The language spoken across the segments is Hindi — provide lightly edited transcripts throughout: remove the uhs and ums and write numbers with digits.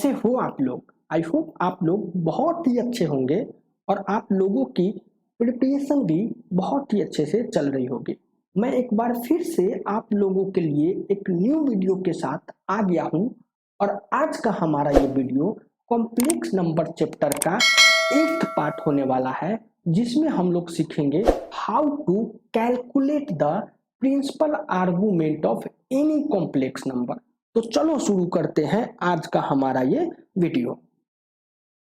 कैसे हो आप लोग? आई होप आप लोग बहुत ही अच्छे होंगे और आप लोगों की प्रिपरेशन भी बहुत ही अच्छे से चल रही होगी। मैं एक बार फिर से आप लोगों के लिए एक न्यू वीडियो के साथ आ गया हूं और आज का हमारा ये वीडियो कॉम्प्लेक्स नंबर चैप्टर का 8th पार्ट होने वाला है, जिसमें हम लोग सीखेंगे how to calculate the principal argument of any complex number. तो चलो शुरू करते हैं आज का हमारा ये वीडियो।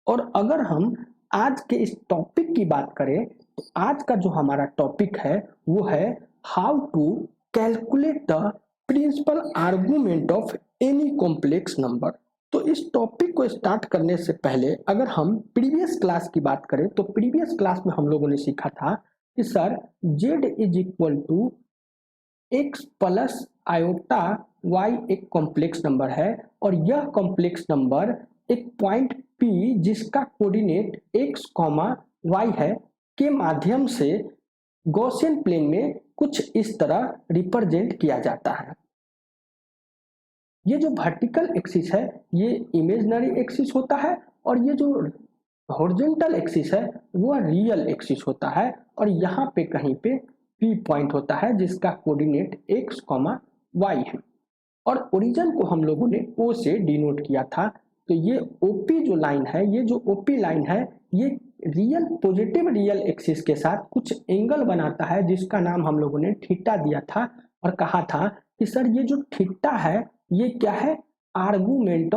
और अगर हम आज के इस टॉपिक की बात करें तो आज का जो हमारा टॉपिक है वो है how to calculate the principal argument of any complex number. तो इस टॉपिक को स्टार्ट करने से पहले अगर हम प्रीवियस क्लास की बात करें तो प्रीवियस क्लास में हम लोगों ने सीखा था कि sir z is equal to x plus iota y एक कॉम्प्लेक्स नंबर है और यह कॉम्प्लेक्स नंबर एक पॉइंट P जिसका कोऑर्डिनेट x, y है के माध्यम से गॉसियन प्लेन में कुछ इस तरह रिप्रेजेंट किया जाता है। ये जो वर्टिकल एक्सिस है ये इमेजिनरी एक्सिस होता है और ये जो हॉरिजॉन्टल एक्सिस है वो रियल एक्सिस होता है और यहाँ पे कहीं पे P पॉइंट होता है जिसका कोऑर्डिनेट x, y है और ओरिजिन को हम लोगों ने O से डिनोट किया था। तो ये OP जो लाइन है, ये जो OP लाइन है ये रियल पॉजिटिव रियल एक्सिस के साथ कुछ एंगल बनाता है जिसका नाम हम लोगों ने थीटा दिया था और कहा था कि सर ये जो थीटा है ये क्या है, argument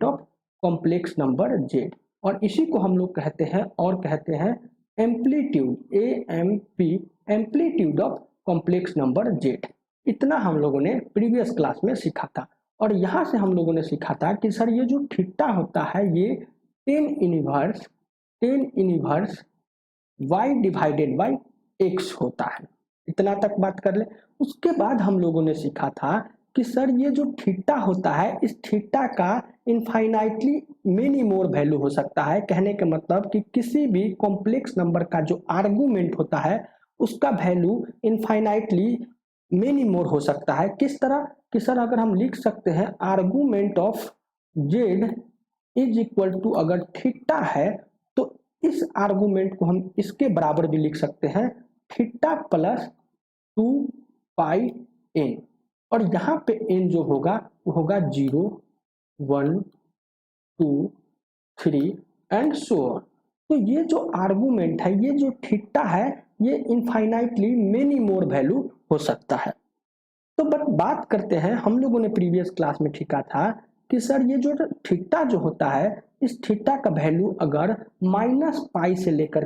of complex number z और इसी को हम लोग कहते हैं amplitude, AMP, amplitude of complex number z। इतना हम लोगों ने प्रीवियस क्लास में सीखा था और यहाँ से हम लोगों ने सीखा था कि सर ये जो थीटा होता है ये ten inverse y divided by x होता है। इतना तक बात कर ले। उसके बाद हम लोगों ने सीखा था कि सर ये जो थीटा होता है इस थीटा का इनफाइनाइटली मेनी मोर वैल्यू हो सकता है। कहने का मतलब कि किसी भी कॉम्प्लेक्स नंबर का जो आर्गुमेंट होता है उसका वैल्यू इनफाइनाइटली मेनी मोर हो सकता है। किस तरह कि सर अगर हम लिख सकते हैं argument of z is equal to, अगर थीटा है तो इस आर्गुमेंट को हम इसके बराबर भी लिख सकते हैं थीटा प्लस 2πn और यहाँ पे n जो होगा वो होगा 0, 1, 2, 3 एंड सो ऑन। तो ये जो आर्गुमेंट है, ये जो थीटा है, ये इनफाइनाइटली मेनी मोर वैल्यू हो सकता है। तो बट बात करते हैं, हम लोगों ने प्रीवियस क्लास में सीखा था कि सर ये जो थीटा जो होता है इस थीटा का वैल्यू अगर -π से लेकर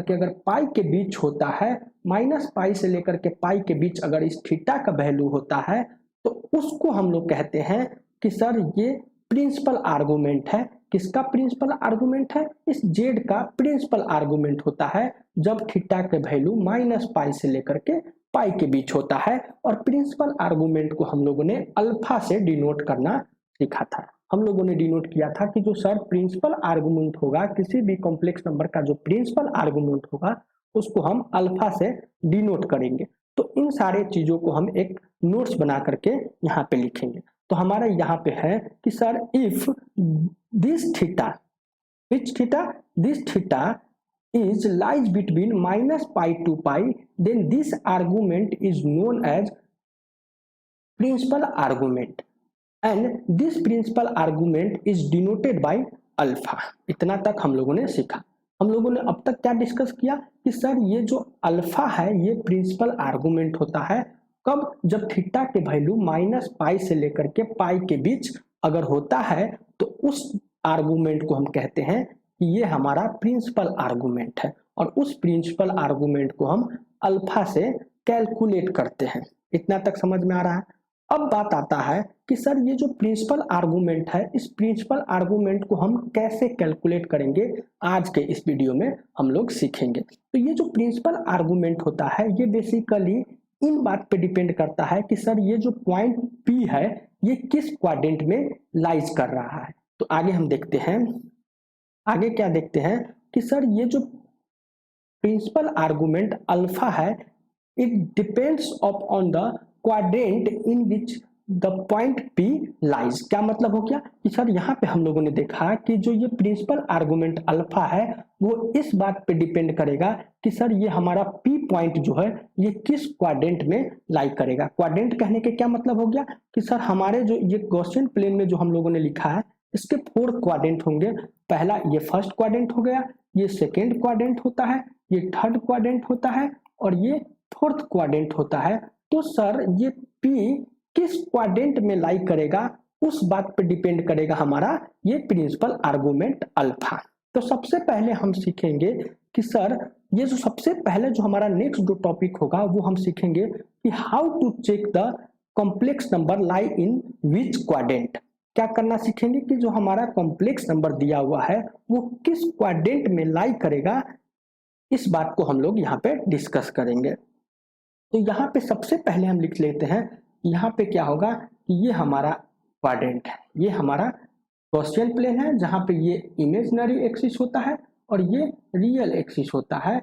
के अगर पाई के बीच होता है, -π से लेकर के पाई के बीच अगर इस थीटा का वैल्यू होता है तो उसको हम लोग कहते हैं कि सर ये प्रिंसिपल आर्गुमेंट है। किसका प्रिंसिपल आर्गुमेंट है? इस z का प्रिंसिपल आर्गुमेंट होता है जब थीटा के वैल्यू -π से लेकर के पाई के बीच होता है। और प्रिंसिपल आर्गुमेंट को हम लोगों ने अल्फा से डिनोट करना सीखा था। हम लोगों ने डिनोट किया था कि जो सर प्रिंसिपल आर्गुमेंट होगा, किसी भी कॉम्प्लेक्स नंबर का जो प्रिंसिपल आर्गुमेंट होगा उसको हम अल्फा से डिनोट करेंगे। तो इन सारे चीजों को हम एक नोट्स बना करके यहाँ पे लिखेंगे। तो हमारा यहाँ पे है कि sir if this theta is lies between -π to π, then this argument is known as principal argument and this principal argument is denoted by alpha। इतना तक हम लोगों ने सीखा। हम लोगों ने अब तक क्या डिस्कस किया कि सर ये जो अल्फा है ये प्रिंसिपल आर्गुमेंट होता है कब, जब थीटा के वैल्यू -π से लेकर के पाई के बीच अगर होता है तो उस आर्गुमेंट को हम कहते हैं कि ये हमारा प्रिंसिपल आर्गुमेंट है और उस प्रिंसिपल आर्गुमेंट को हम अल्फा से कैलकुलेट करते हैं। इतना तक समझ में आ रहा है? अब बात आता है कि सर ये जो प्रिंसिपल आर्गुमेंट है इस प्रिंसिपल आर्गुमेंट को हम कैसे कैलकुलेट करेंगे, आज के इस वीडियो में हम लोग सीखेंगे। तो ये जो प्रिंसिपल आर्गुमेंट होता है ये बेसिकली इन बात पे डिपेंड करता है कि सर ये जो पॉइंट P है ये किस क्वाड्रेंट में लाइज कर रहा है। तो आगे हम देखते हैं, आगे क्या देखते हैं कि सर ये जो प्रिंसिपल आर्गुमेंट अल्फा है it depends on the quadrant in which the point P lies. क्या मतलब हो गया कि सर यहाँ पे हम लोगों ने देखा कि जो ये प्रिंसिपल आर्गुमेंट अल्फा है वो इस बात पे डिपेंड करेगा कि सर ये हमारा पी पॉइंट जो है ये किस क्वाड्रेंट में लाई करेगा। क्वाड्रेंट कहने के क्या मतलब हो गया कि सर हमारे जो ये गॉसियन प्लेन में जो हम लोगों ने लिखा है इसके 4 क्वाड्रेंट होंगे। पहला ये फर्स्ट क्वाड्रेंट हो गया, ये सेकेंड क्वाड्रेंट होता है, ये थर्ड क्वाड्रेंट होता है और ये फोर्थ क्वाड्रेंट होता है। तो सर ये पी किस क्वाड्रेंट में लाई करेगा उस बात पे डिपेंड करेगा हमारा ये प्रिंसिपल आर्गुमेंट अल्फा। तो सबसे पहले हम सीखेंगे कि सर ये जो सबसे पहले जो हमारा नेक्स्ट जो टॉपिक होगा वो हम सीखेंगे कि how to check the complex number lie in which quadrant. क्या करना सीखेंगे कि जो हमारा कॉम्प्लेक्स नंबर दिया हुआ है वो किस क्वाड्रेंट में लाई करेगा, इस बात को हम लोग यहाँ पे डिस्कस करेंगे। तो यहाँ पे सबसे पहले हम लिख लेते हैं, यहाँ पे क्या होगा कि ये हमारा क्वाड्रेंट है, ये हमारा गॉसियन प्लेन है जहाँ पे ये इमेजिनरी एक्सिस होता है और ये रियल एक्सिस होता है।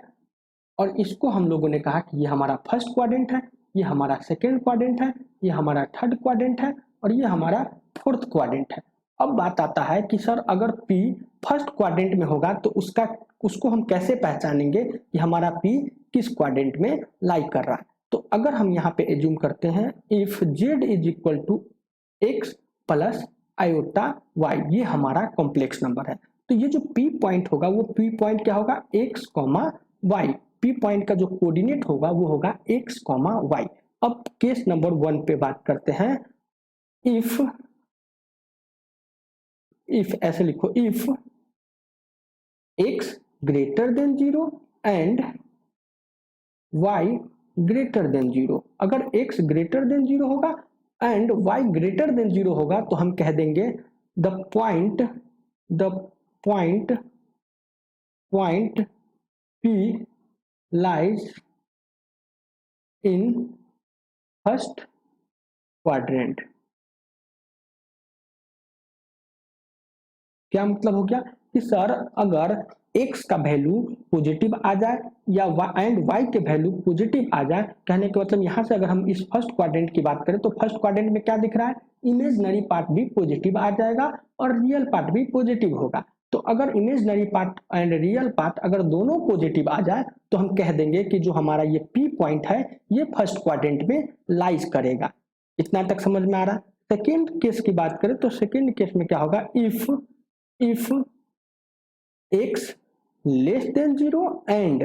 और इसको हम लोगों ने कहा कि ये हमारा फर्स्ट क्वाड्रेंट है, ये हमारा सेकेंड क्वाड्रेंट है, ये हमारा थर्ड क्वाड्रेंट है और ये हमारा फोर्थ क्वाड्रेंट है। अब बात आता है कि सर अगर P फर्स्ट क्वाड्रेंट में होगा तो उसको हम कैसे पहचानेंगे कि हमारा P किस क्वाड्रेंट में लाई कर रहा है। तो अगर हम यहाँ पे एज्यूम करते हैं if z is equal to x plus iota y, ये हमारा कॉम्प्लेक्स नंबर है। तो ये जो P पॉइंट होगा वो P पॉइंट क्या होगा x comma y. P point का जो कोऑर्डिनेट होगा वो होगा x कॉमा वाई। अब केस नंबर 1 पे बात करते हैं। इफ ऐसे लिखो, if x greater than 0 and y greater than 0। अगर x ग्रेटर देन 0 होगा एंड y ग्रेटर देन 0 होगा तो हम कह देंगे the point P lies in first quadrant. क्या मतलब हो गया कि सर अगर x का वैल्यू पॉजिटिव आ जाए या y के वैल्यू पॉजिटिव आ जाए, कहने के मतलब यहाँ से अगर हम इस फर्स्ट क्वाड्रेंट की बात करें तो फर्स्ट क्वाड्रेंट में क्या दिख रहा है, इमेजिनरी पार्ट भी पॉजिटिव आ जाएगा और रियल पार्ट भी पॉजिटिव होगा। तो अगर imaginary part and real part अगर दोनों पॉजिटिव आ जाए तो हम कह देंगे कि जो हमारा ये P पॉइंट है ये फर्स्ट क्वाड्रेंट में लाइज करेगा। इतना तक समझ में आ रहा है। सेकेंड केस की बात करें तो सेकेंड केस में क्या होगा, if x less than 0 and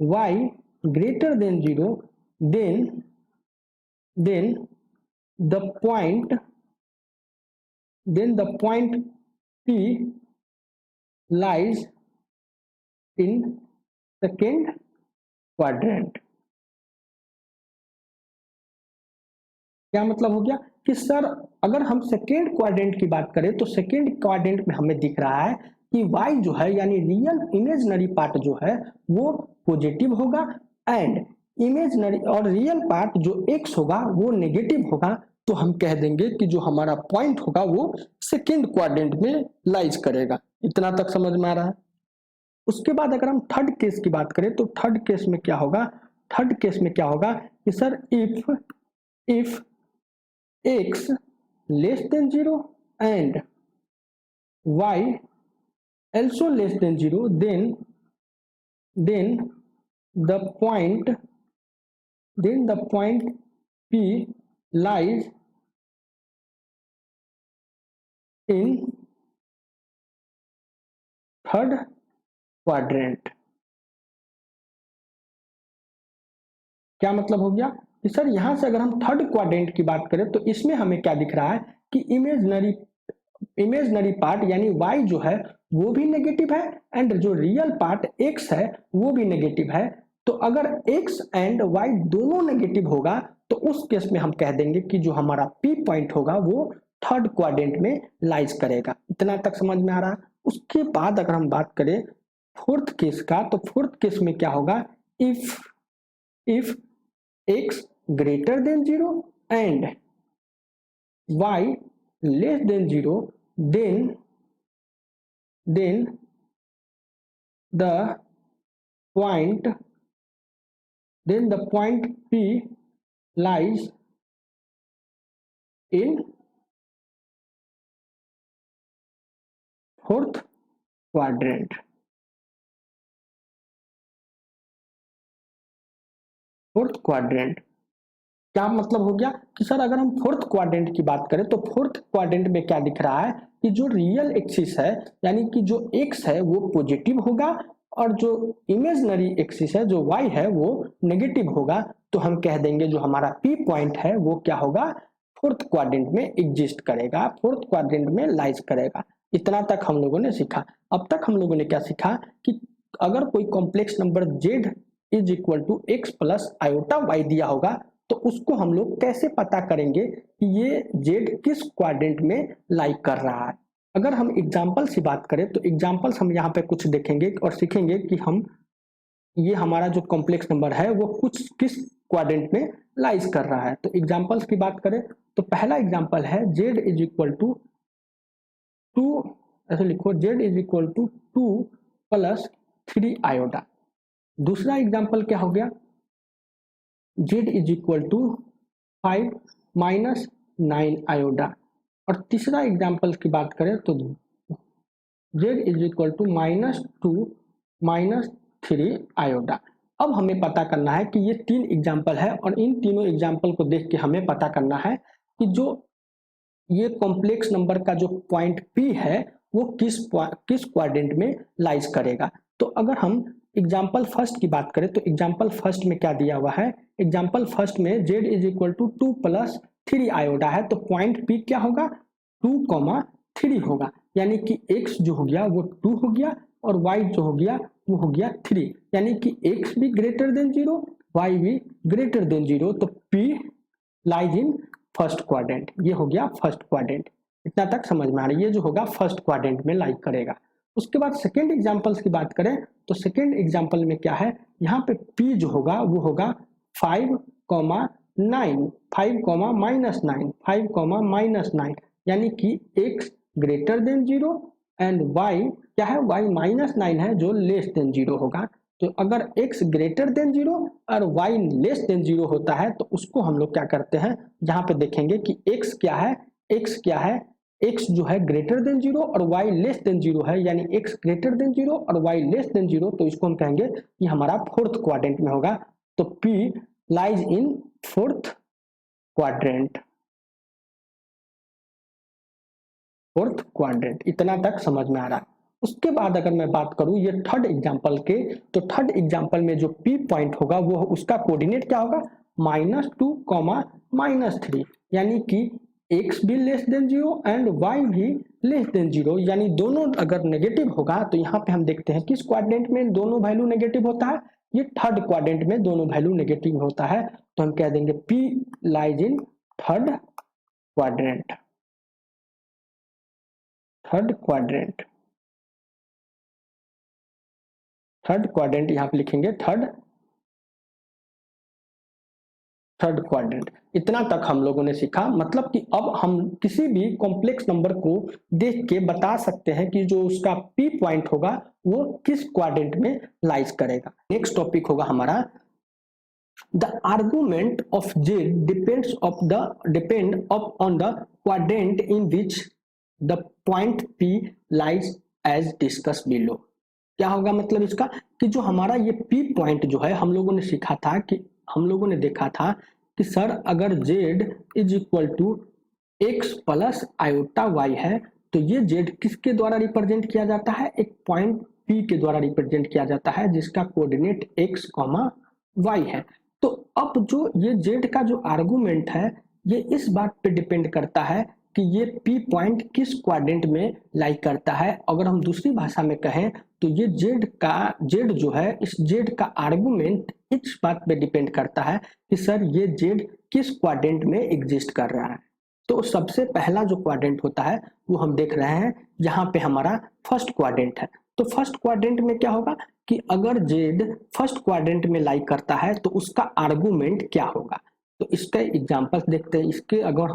y greater than 0, then the point P lies in second quadrant। क्या मतलब हो गया कि सर अगर हम सेकेंड क्वाड्रेंट की बात करें तो सेकेंड क्वाड्रेंट में हमें दिख रहा है कि y जो है यानी रियल इमेजिनरी पार्ट जो है वो पॉजिटिव होगा एंड इमेजिनरी और रियल पार्ट जो x होगा वो नेगेटिव होगा। तो हम कह देंगे कि जो हमारा पॉइंट होगा वो सेकेंड क्वाड्रेंट में लाइज करेगा। इतना तक समझ में आ रहा है। उसके बाद अगर हम थर्ड केस की बात करें तो थर्ड केस में क्या होगा, थर्ड केस में क्या होगा कि sir if x less than 0 and y also less than 0, then the point P lies in third quadrant। क्या मतलब हो गया कि सर यहां से अगर हम थर्ड क्वाड्रेंट की बात करें तो इसमें हमें क्या दिख रहा है कि इमेजनरी पार्ट यानी y जो है वो भी नेगेटिव है एंड जो रियल पार्ट x है वो भी नेगेटिव है। तो अगर x एंड y दोनों नेगेटिव होगा तो उस केस में हम कह देंगे कि जो हमारा P पॉइंट होगा वो थर्ड क्वाड्रेंट में लाइज करेगा। इतना तक समझ में आ रहा है। उसके बाद अगर हम बात करें फोर्थ केस का तो फोर्थ केस में क्या होगा, if x greater than 0 and y less than 0, then the point P lies in fourth quadrant. Fourth quadrant क्या मतलब हो गया कि सर अगर हम फोर्थ क्वाड्रेंट की बात करें तो फोर्थ क्वाड्रेंट में क्या दिख रहा है कि जो रियल एक्सिस है यानी कि जो एक्स है वो पॉजिटिव होगा और जो इमेजिनरी एक्सिस है जो वाई है वो नेगेटिव होगा। तो हम कह देंगे जो हमारा पी पॉइंट है वो क्या होगा, फोर्थ क्वाड्रेंट में एग्जिस्ट करेगा, फोर्थ क्वाड्रेंट में लाइज करेगा। इतना तक हम लोगों ने सीखा। अब तक हम लोगों ने क्या सीखा कि अगर कोई complex number z is equal to x plus iota y दिया होगा तो उसको हम लोग कैसे पता करेंगे कि ये z किस क्वाड्रेंट में लाई कर रहा है। अगर हम एग्जाम्पल्स की बात करें तो एग्जाम्पल्स हम यहाँ पे कुछ देखेंगे और सीखेंगे कि हम ये हमारा जो कॉम्प्लेक्स नंबर है वो कुछ किस क्वाड्रेंट में लाइज कर रहा है। तो एग्जाम्पल्स की बात करें तो पहला एग्जाम्पल है z इज इक्वल टू 2, ऐसे लिखो z is equal to 2 plus 3 iota. दूसरा एग्जाम्पल क्या हो गया, z is equal to 5 minus 9 iota. और तीसरा एग्जाम्पल की बात करें तो z is equal to -2 minus 3 iota. अब हमें पता करना है कि ये तीन एग्जाम्पल है और इन तीनों एग्जाम्पल को देख के हमें पता करना है कि जो ये कॉम्प्लेक्स नंबर का जो पॉइंट P है वो किस क्वाड्रेंट में लाइज करेगा। तो अगर हम एग्जाम्पल फर्स्ट की बात करें तो एग्जाम्पल फर्स्ट में क्या दिया हुआ है, एग्जाम्पल फर्स्ट में z is equal to 2 plus 3 iota है तो पॉइंट P क्या होगा 2,3 होगा, यानी कि x जो हो गया वो 2 हो गया और y जो हो गया वो हो गया 3, यानी कि x भी ग्रेटर देन 0 y भी ग्रेटर देन 0। तो P lies in first quadrant, ये हो गया फर्स्ट क्वाड्रेंट। इतना तक समझ में आ रहा है, ये जो होगा फर्स्ट क्वाड्रेंट में लाइक करेगा। उसके बाद सेकेंड एग्जाम्पल्स की बात करें तो सेकेंड एग्जाम्पल में क्या है, यहाँ पे P जो होगा वो होगा 5,9 5,-9 यानी कि x greater than 0 and y क्या है, y -9 है जो लेस देन 0 होगा। तो अगर x ग्रेटर देन 0 और y लेस देन 0 होता है तो उसको हम लोग क्या करते हैं, जहां पे देखेंगे कि x क्या है, x जो है ग्रेटर देन 0 और y लेस देन 0 है, यानी x ग्रेटर देन 0 और y लेस देन 0, तो इसको हम कहेंगे कि हमारा फोर्थ क्वाड्रेंट में होगा। तो P lies in fourth quadrant, fourth quadrant. इतना तक समझ में आ रहा है। उसके बाद अगर मैं बात करूं ये थर्ड एग्जांपल के, तो थर्ड एग्जांपल में जो P पॉइंट होगा वो उसका कोऑर्डिनेट क्या होगा, -2, -3, यानी कि x भी लेस देन 0 एंड y भी लेस देन 0, यानी दोनों अगर नेगेटिव होगा तो यहाँ पे हम देखते हैं किस क्वाड्रेंट में दोनों वैल्यू नेगेटिव होता है, ये थर्ड क्वाड्रेंट में दोनों वैल्यू नेगेटिव होता है। तो हम कह देंगे P lies in third quadrant, third quadrant, third quadrant यहाँ पे लिखेंगे थर्ड क्वाड्रेंट। इतना तक हम लोगों ने सीखा, मतलब कि अब हम किसी भी कॉम्प्लेक्स नंबर को देख के बता सकते हैं कि जो उसका P पॉइंट होगा वो किस क्वाड्रेंट में लाइज करेगा। नेक्स्ट टॉपिक होगा हमारा the argument of z depend on the quadrant in which the point P lies as discussed below। क्या होगा मतलब इसका कि जो हमारा ये P पॉइंट जो है हम लोगों ने सीखा था कि हम लोगों ने देखा था कि सर अगर z is equal to x plus iota y है तो ये z किसके द्वारा रिप्रेजेंट किया जाता है, एक पॉइंट P के द्वारा रिप्रेजेंट किया जाता है जिसका कोऑर्डिनेट x, y है। तो अब जो ये z का जो आर्गुमेंट है ये इस बात पे डिपेंड करता है कि ये P पॉइंट किस क्वाड्रेंट में लाई करता है। अगर हम दूसरी भाषा में कहें तो ये z जो है इस z का आर्गुमेंट इस बात पे डिपेंड करता है कि सर ये z किस क्वाड्रेंट में एग्जिस्ट कर रहा है। तो सबसे पहला जो क्वाड्रेंट होता है वो हम देख रहे हैं, यहाँ पे हमारा फर्स्ट क्वाड्रेंट है। तो फर्स्ट क्वाड्रेंट में क्या होगा कि अगर z फर्स्ट क्वाड्रेंट में लाई करता है तो उसका आर्गुमेंट क्या होगा। तो इसका एग्जांपल्स देखते हैं। इसके अगर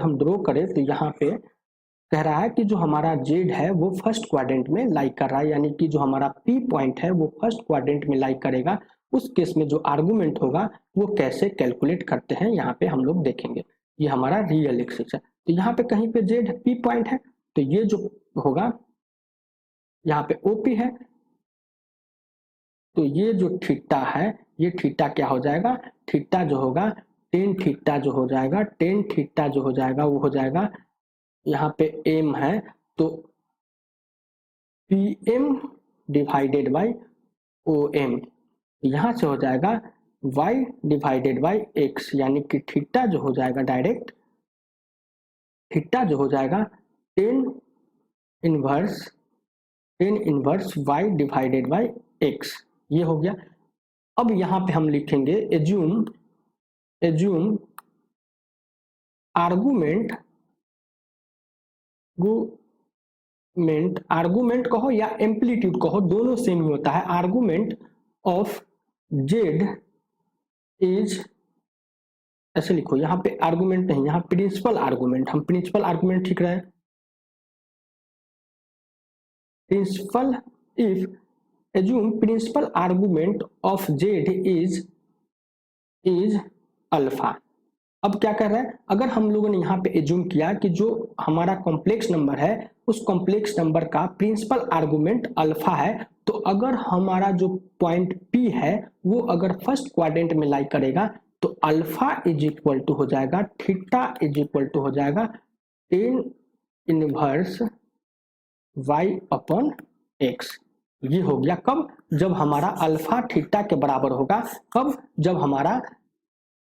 हम ड्रॉ करें तो यहाँ पे कह रहा है कि जो हमारा z है वो फर्स्ट क्वाड्रेंट में लाई कर रहा है, यानी कि जो हमारा P पॉइंट है वो फर्स्ट क्वाड्रेंट में लाई करेगा। उस केस में जो आर्गुमेंट होगा वो कैसे कैलकुलेट करते हैं यहाँ पे हम लोग देखेंगे। ये हमारा रियल एक्सिस है। तो यहाँ पे कहीं पे जेड पी पॉइंट है, तो ये जो होगा यहाँ पे ओपी है, तो ये जो थीटा है, ये थीटा क्या हो जाएगा, थीटा जो होगा टेन थीटा जो हो जाएगा, टेन थीटा जो हो जाएगा वो हो जाएगा, यहाँ पे एम है तो P M divided by O M, यहाँ से हो जाएगा y डिवाइडेड बाई एक्स, यानी कि थीटा जो हो जाएगा डायरेक्ट, थीटा जो हो जाएगा ten inverse y divided by x, ये हो गया। अब यहाँ पे हम लिखेंगे एज्यूम आर्गुमेंट कहो या एम्पलीट्यूड कहो, दोनों सेम ही होता है। आर्गुमेंट ऑफ जेड इज, ऐसे लिखो, यहाँ पे आर्गुमेंट नहीं, यहाँ प्रिंसिपल आर्गुमेंट, हम प्रिंसिपल आर्गुमेंट ठीक रहे, principal if assume principal argument of z is alpha. अब क्या कर रहा है, अगर हम लोगों ने यहाँ पे एज्यूम किया कि जो हमारा कॉम्प्लेक्स नंबर है उस कॉम्प्लेक्स नंबर का प्रिंसिपल आर्गुमेंट अल्फा है, तो अगर हमारा जो पॉइंट P है वो अगर फर्स्ट क्वाड्रेंट में लाई करेगा तो अल्फा इज इक्वल टू हो जाएगा, थीटा इज इक्वल टू हो जाएगा ten inverse y upon x. ये हो गया कब, जब हमारा अल्फा थीटा के बराबर होगा, कब, जब हमारा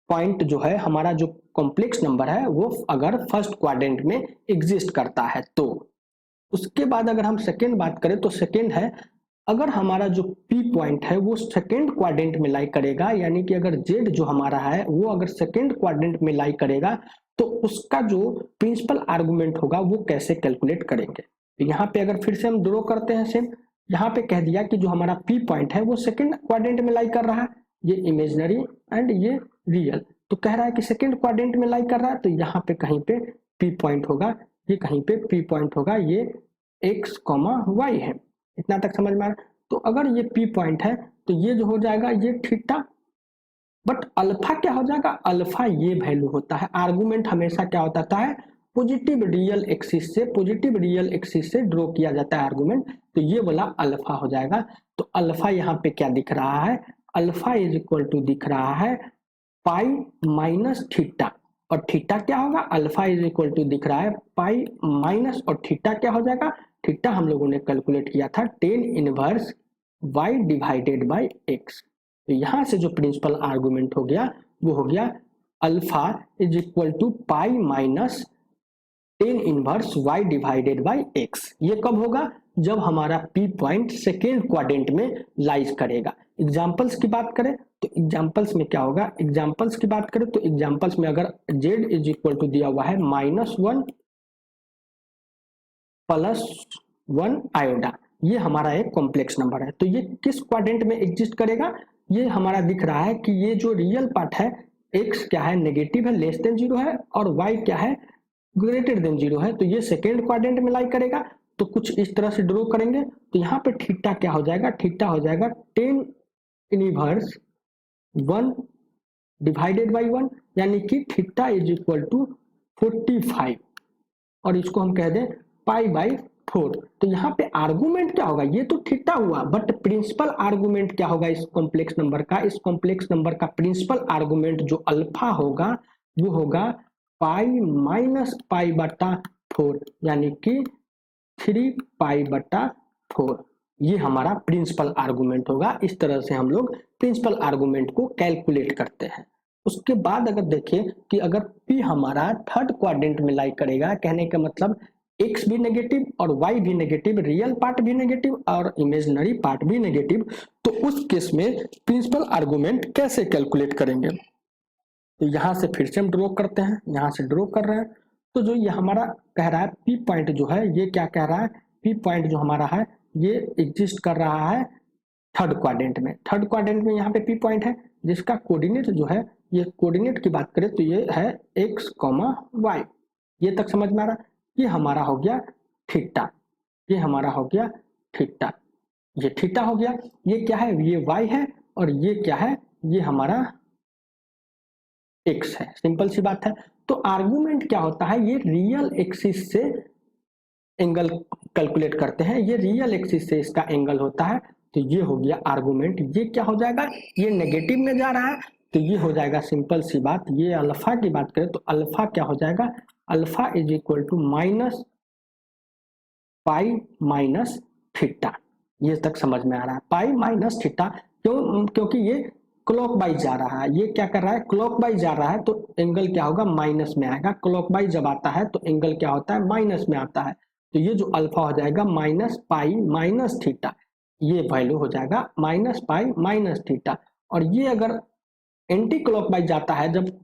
पॉइंट जो है, हमारा जो कॉम्प्लेक्स नंबर है वो अगर फर्स्ट क्वाड्रेंट में एग्जिस्ट करता है तो। उसके बाद अगर हम सेकेंड बात करें तो सेकेंड है, अगर हमारा जो P पॉइंट है वो सेकेंड क्वाड्रेंट में लाई करेगा, यानी कि अगर Z जो हमारा है वो अगर सेकेंड क्वाड्रेंट में लाई करेगा तो उसका जो प्रिंसिपल आर्गुमेंट होगा वो कैसे कैलकुलेट करेंगे। तो यहाँ पे अगर फिर से हम ड्रॉ करते हैं सेम, यहाँ पे कह दिया कि जो हमारा P पॉइंट है वो सेकेंड क्वाड्रेंट में लाई कर रहा है, ये इमेजिनरी एंड ये रियल, तो कह रहा है कि सेकेंड क्वाड्रेंट में लाई कर रहा है, तो यहाँ पे कहीं पे P पॉइंट होगा, ये कहीं पे P पॉइंट होगा, ये x, y है। इतना तक समझ में आ रहा है। तो अगर ये P पॉइंट है तो ये जो हो जाएगा ये थीटा, बट अल्फा क्या हो जाएगा, अल्फा ये वैल्यू होता है, आर्गुमेंट हमेशा क्या होता है, पॉजिटिव रियल एक्सिस से ड्रॉ किया जाता है आर्गुमेंट, तो ये वाला अल्फा हो जाएगा। तो अल्फा यहाँ पे क्या दिख रहा है, अल्फा इज इक्वल टू दिख रहा है पाई माइनस थीटा, और थीटा क्या होगा, अल्फा इज इक्वल टू दिख रहा है पाई माइनस, और थीटा क्या हो जाएगा, थीटा हम लोगों ने कैलकुलेट किया था ten inverse y divided by x. तो यहाँ से जो प्रिंसिपल आर्गुमेंट हो गया वो हो गया alpha is equal to pi minus tan inverse y divided by x. ये कब होगा, जब हमारा P पॉइंट सेकेंड क्वाड्रेंट में लाइज करेगा। एग्जाम्पल्स की बात करें तो एग्जाम्पल्स में क्या होगा, एग्जाम्पल्स की बात करें तो एग्जाम्पल्स में अगर z इज इक्वल टू दिया हुआ है -1 + 1 आयोडा, ये हमारा एक कॉम्प्लेक्स नंबर है, तो ये किस क्वाड्रेंट में एग्जिस्ट करेगा, ये हमारा दिख रहा है कि ये जो रियल पार्ट है x क्या है, नेगेटिव है, लेस देन 0 है, और y क्या है, ग्रेटर देन 0 है, तो ये सेकेंड क्वाड्रेंट में लाई करेगा। तो कुछ इस तरह से ड्रॉ करेंगे, तो यहाँ पे थीटा क्या हो जाएगा, थीटा हो जाएगा टेन इनवर्स 1 डिवाइडेड बाई 1, यानी कि थीटा इज इक्वल टू 45, और इसको हम कह दें पाई बाई 4। तो यहाँ पे आर्गुमेंट क्या होगा, ये तो थीटा हुआ, बट प्रिंसिपल आर्गुमेंट क्या होगा इस कॉम्प्लेक्स नंबर का, इस कॉम्प्लेक्स नंबर का प्रिंसिपल आर्गुमेंट जो अल्फा होगा वो होगा पाई माइनस पाई बटा 4, यानी कि 3 पाई बटा 4, ये हमारा प्रिंसिपल आर्गुमेंट होगा। इस तरह से हम लोग प्रिंसिपल आर्गुमेंट को कैलकुलेट करते हैं। उसके बाद अगर देखें कि अगर P हमारा थर्ड क्वाड्रेंट में लाई करेगा, कहने का मतलब x भी नेगेटिव और y भी नेगेटिव, रियल पार्ट भी नेगेटिव और इमेजिनरी पार्ट भी नेगेटिव, तो उस केस में प्रिंसिपल आर्गुमेंट कैसे कैलकुलेट करेंगे। तो यहाँ से फिर से हम ड्रॉ करते हैं, यहाँ से ड्रॉ कर रहे हैं, तो जो ये हमारा कह रहा है P पॉइंट जो है, ये क्या कह रहा है, P पॉइंट जो हमारा है ये एग्जिस्ट कर रहा है थर्ड क्वाड्रेंट में। थर्ड क्वाड्रेंट में यहाँ पे P पॉइंट है जिसका कोऑर्डिनेट जो है, ये कोऑर्डिनेट की बात करें तो ये है x, y, ये तक समझ में आ रहा। ये हमारा हो गया थीटा, ये हमारा हो गया थीटा, ये थीटा हो गया, ये क्या है, ये y है, और ये क्या है, ये हमारा x है, सिंपल सी बात है। तो आर्गुमेंट क्या होता है, ये रियल एक्सिस से एंगल कैलकुलेट करते हैं, ये रियल एक्सिस से इसका एंगल होता है। तो ये हो गया आर्गुमेंट। ये क्या हो जाएगा, ये नेगेटिव में जा रहा है, तो ये हो जाएगा सिंपल सी बात, ये अल्फा की बात करें तो अल्फा क्या हो जाएगा, alpha is equal to minus pi minus theta. ये तक समझ में आ रहा है, पाई माइनस थीटा। क्यों, क्योंकि ये क्लॉकवाइज जा रहा है, ये क्या कर रहा है, क्लॉकवाइज जा रहा है, तो एंगल क्या होगा, माइनस में आएगा। क्लॉकवाइज जब आता है तो एंगल क्या होता है, माइनस में आता है। तो ये जो अल्फा हो जाएगा माइनस पाई माइनस थीटा, ये वैल्यू हो जाएगा माइनस पाई माइनस थीटा। और ये अगर एंटी क्लॉकवाइज जाता है, जब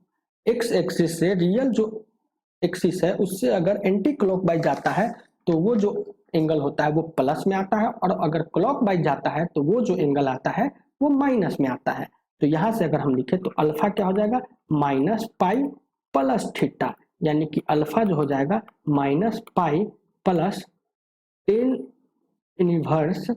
एक्स एक्सिस से, रियल जो एक्सिस है उससे अगर एंटी क्लॉकवाइज जाता है तो वो जो एंगल होता है वो प्लस में आता है, और अगर क्लॉकवाइज जाता है तो वो जो एंगल आता है वो माइनस में आता है। तो यहां से अगर हम लिखे तो अल्फा क्या हो जाएगा, माइनस पाई प्लस थीटा, यानी कि अल्फा जो हो जाएगा minus pi plus 10 inverse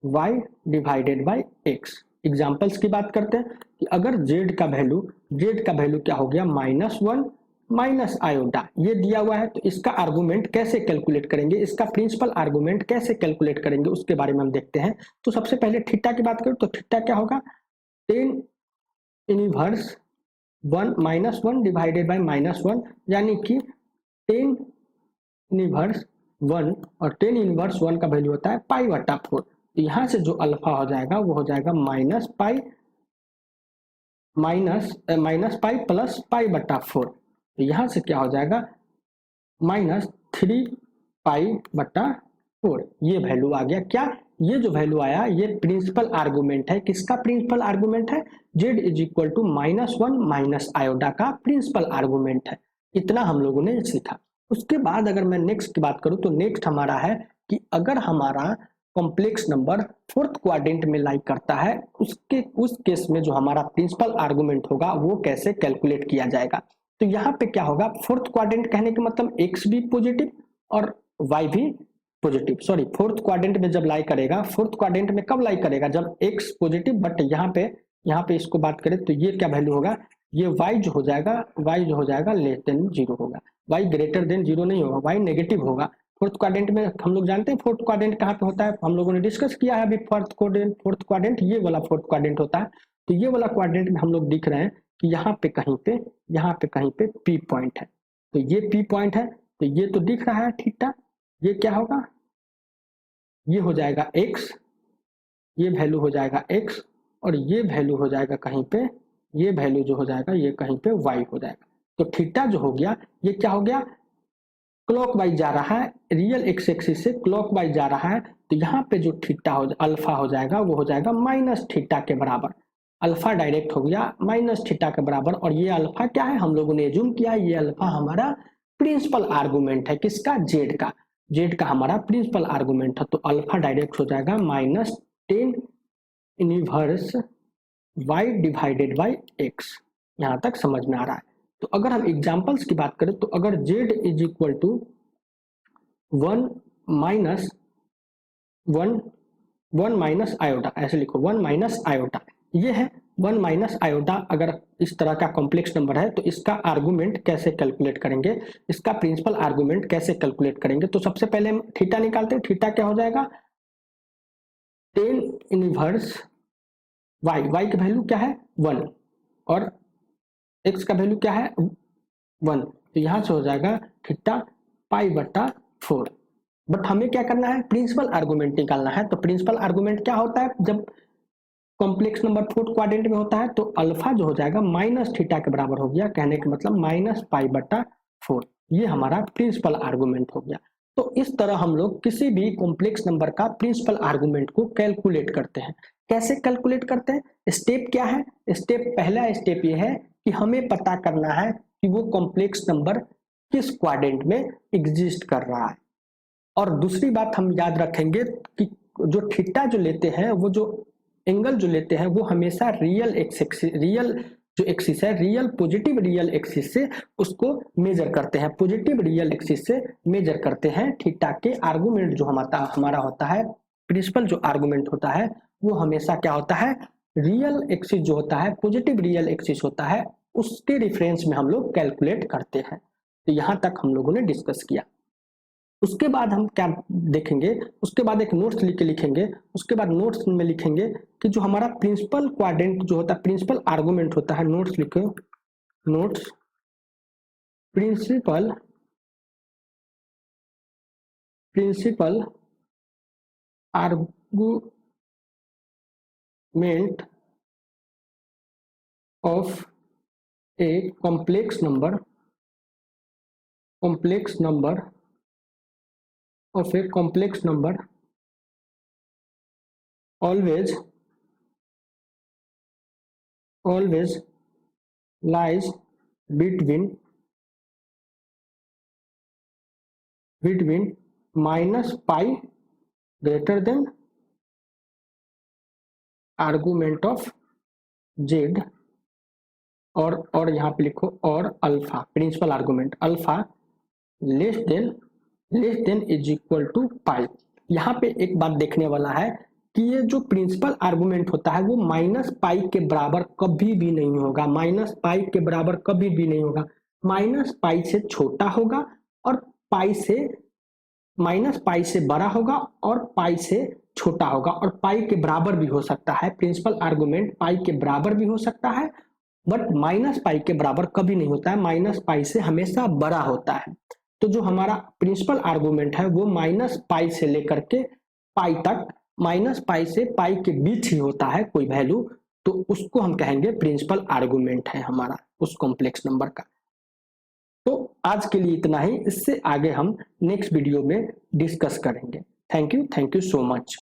y divided by x। Examples की बात करते हैं कि अगर z का वैल्यू क्या हो गया, -1 माइनस आयोटा, ये दिया हुआ है। तो इसका आर्गुमेंट कैसे कैलकुलेट करेंगे, इसका प्रिंसिपल आर्गुमेंट कैसे कैलकुलेट करेंगे उसके बारे में हम देखते हैं। तो सबसे पहले थीटा की बात करें तो थीटा क्या होगा, 10 इनवर्स 1 -1 डिवाइडेड बाई -1, यानी कि 10 इनवर्स 1, और 10 इनवर्स 1 का वैल्यू होता है पाई बटा 4। तो यहाँ से जो अल्फा हो जाएगा वो हो जाएगा माइनस पाई प्लस पाई बटा 4। तो यहाँ से क्या हो जाएगा, -3 पाई बटा 4। ये वैल्यू आ गया। क्या, ये जो वैल्यू आया ये प्रिंसिपल आर्गुमेंट है। किसका प्रिंसिपल आर्गुमेंट है, z is equal to -1 minus iota का प्रिंसिपल आर्गुमेंट है। इतना हम लोगों ने सीखा। उसके बाद अगर मैं नेक्स्ट की बात करूं तो नेक्स्ट हमारा है कि अगर हमारा कॉम्प्लेक्स नंबर फोर्थ क्वाड्रेंट में लाई करता है, उस केस में जो हमारा प्रिंसिपल आर्गुमेंट होगा वो कैसे कैलकुलेट किया जाएगा। तो यहाँ पे क्या होगा, फोर्थ क्वाड्रेंट कहने के मतलब x भी पॉजिटिव और y भी पॉजिटिव, सॉरी फोर्थ क्वाड्रेंट में जब लाई करेगा, फोर्थ क्वाड्रेंट में कब लाई करेगा, जब x पॉजिटिव, बट यहाँ पे इसको बात करें तो ये क्या वैल्यू होगा, ये y जो हो जाएगा लेस देन 0 होगा, y ग्रेटर देन 0 नहीं होगा, y नेगेटिव होगा। फोर्थ क्वाड्रेंट में हम लोग जानते हैं फोर्थ क्वाड्रेंट कहाँ पे होता है, हम लोगों ने डिस्कस किया है अभी। फोर्थ क्वाड्रेंट ये वाला फोर्थ क्वाड्रेंट होता है। तो ये वाला क्वाड्रेंट में हम लोग दिख रहे हैं कि यहाँ पे कहीं पे P पॉइंट है। तो ये P पॉइंट है, तो ये तो दिख रहा है थीटा। ये क्या होगा, ये हो जाएगा x, ये वैल्यू हो जाएगा x, और ये वैल्यू हो जाएगा कहीं पे, ये वैल्यू जो हो जाएगा ये कहीं पे y हो जाएगा। तो थीटा जो हो गया ये क्या हो गया, क्लॉकवाइज जा रहा है, रियल एक्स एक्सिस से क्लॉकवाइज जा रहा है। तो यहाँ पे जो थीटा अल्फा हो जाएगा वो हो जाएगा माइनस थीटा के बराबर। अल्फा डायरेक्ट हो गया माइनस थीटा के बराबर। और ये अल्फा क्या है, हम लोगों ने एज्यूम किया ये अल्फा हमारा प्रिंसिपल आर्गुमेंट है। किसका, जेड का हमारा प्रिंसिपल आर्गुमेंट है। तो अल्फा डायरेक्ट हो जाएगा -10 inverse y divided by x। यहाँ तक समझ में आ रहा है। तो अगर हम एग्जांपल्स की बात करें तो अगर z is equal to 1 minus iota, ऐसे लिखो 1 माइनस आयोटा, ये है 1 माइनस आयोटा। अगर इस तरह का कॉम्प्लेक्स नंबर है तो इसका आर्गुमेंट कैसे कैलकुलेट करेंगे, इसका प्रिंसिपल आर्गुमेंट कैसे कैलकुलेट करेंगे। तो सबसे पहले हम थीटा निकालते हैं। थीटा क्या हो जाएगा, 10 इनवर्स y की वैल्यू क्या है 1, और x का वैल्यू क्या है 1। तो यहां से हो जाएगा थीटा पाई बटा 4। बट हमें क्या करना है, प्रिंसिपल आर्गुमेंट निकालना है। तो प्रिंसिपल आर्गुमेंट क्या होता है, जब कॉम्प्लेक्स नंबर फोर्थ क्वाड्रेंट में होता है तो अल्फा जो हो जाएगा माइनस थीटा के बराबर हो गया, कहने का मतलब -पाई/4। ये हमारा प्रिंसिपल आर्गुमेंट हो गया। तो इस तरह हम लोग किसी भी कॉम्प्लेक्स नंबर का प्रिंसिपल आर्गुमेंट को कैलकुलेट करते हैं। कैसे कैलकुलेट करते हैं, स्टेप क्या है, पहला स्टेप ये है कि हमें पता करना है कि वो कॉम्प्लेक्स नंबर किस क्वाड्रेंट में एग्जिस्ट कर रहा है। और दूसरी बात हम याद रखेंगे कि जो थीटा जो लेते हैं, वो जो एंगल जो लेते हैं वो हमेशा रियल जो एक्सिस है, रियल पॉजिटिव रियल एक्सिस से उसको मेजर करते हैं, पॉजिटिव रियल एक्सिस से मेजर करते हैं। थीटा के आर्गुमेंट जो हमारा होता है, प्रिंसिपल जो आर्गुमेंट होता है वो हमेशा क्या होता है, रियल एक्सिस जो होता है, पॉजिटिव रियल एक्सिस होता है, उसके रेफरेंस में हम लोग कैलकुलेट करते हैं। तो यहाँ तक हम लोगों ने डिस्कस किया। उसके बाद हम क्या देखेंगे, उसके बाद एक नोट्स लिख के लिखेंगे। उसके बाद नोट्स में लिखेंगे कि जो हमारा प्रिंसिपल क्वाड्रेंट जो होता है, प्रिंसिपल आर्गुमेंट होता है, नोट्स लिखो, notes principal argument of a complex number of a complex number always lies between minus pi greater than argument of z और यहाँ पे लिखो और alpha, principal argument alpha less than is equal to pi. यहाँ पे एक बात देखने वाला है कि ये जो प्रिंसिपल आर्गुमेंट होता है वो माइनस पाई के बराबर कभी भी नहीं होगा, माइनस पाई के बराबर कभी भी नहीं होगा। माइनस पाई से छोटा होगा और पाई से माइनस पाई से बड़ा होगा और पाई से छोटा होगा और पाई के बराबर भी हो सकता है। प्रिंसिपल आर्गुमेंट पाई के बराबर भी हो सकता है, बट माइनस पाई के बराबर कभी नहीं होता है, माइनस पाई से हमेशा बड़ा होता है। तो जो हमारा प्रिंसिपल आर्गुमेंट है वो माइनस पाई से लेकर के पाई तक, माइनस पाई से पाई के बीच ही होता है कोई वैल्यू, तो उसको हम कहेंगे प्रिंसिपल आर्गुमेंट है हमारा उस कॉम्प्लेक्स नंबर का। तो आज के लिए इतना ही, इससे आगे हम नेक्स्ट वीडियो में डिस्कस करेंगे। Thank you so much.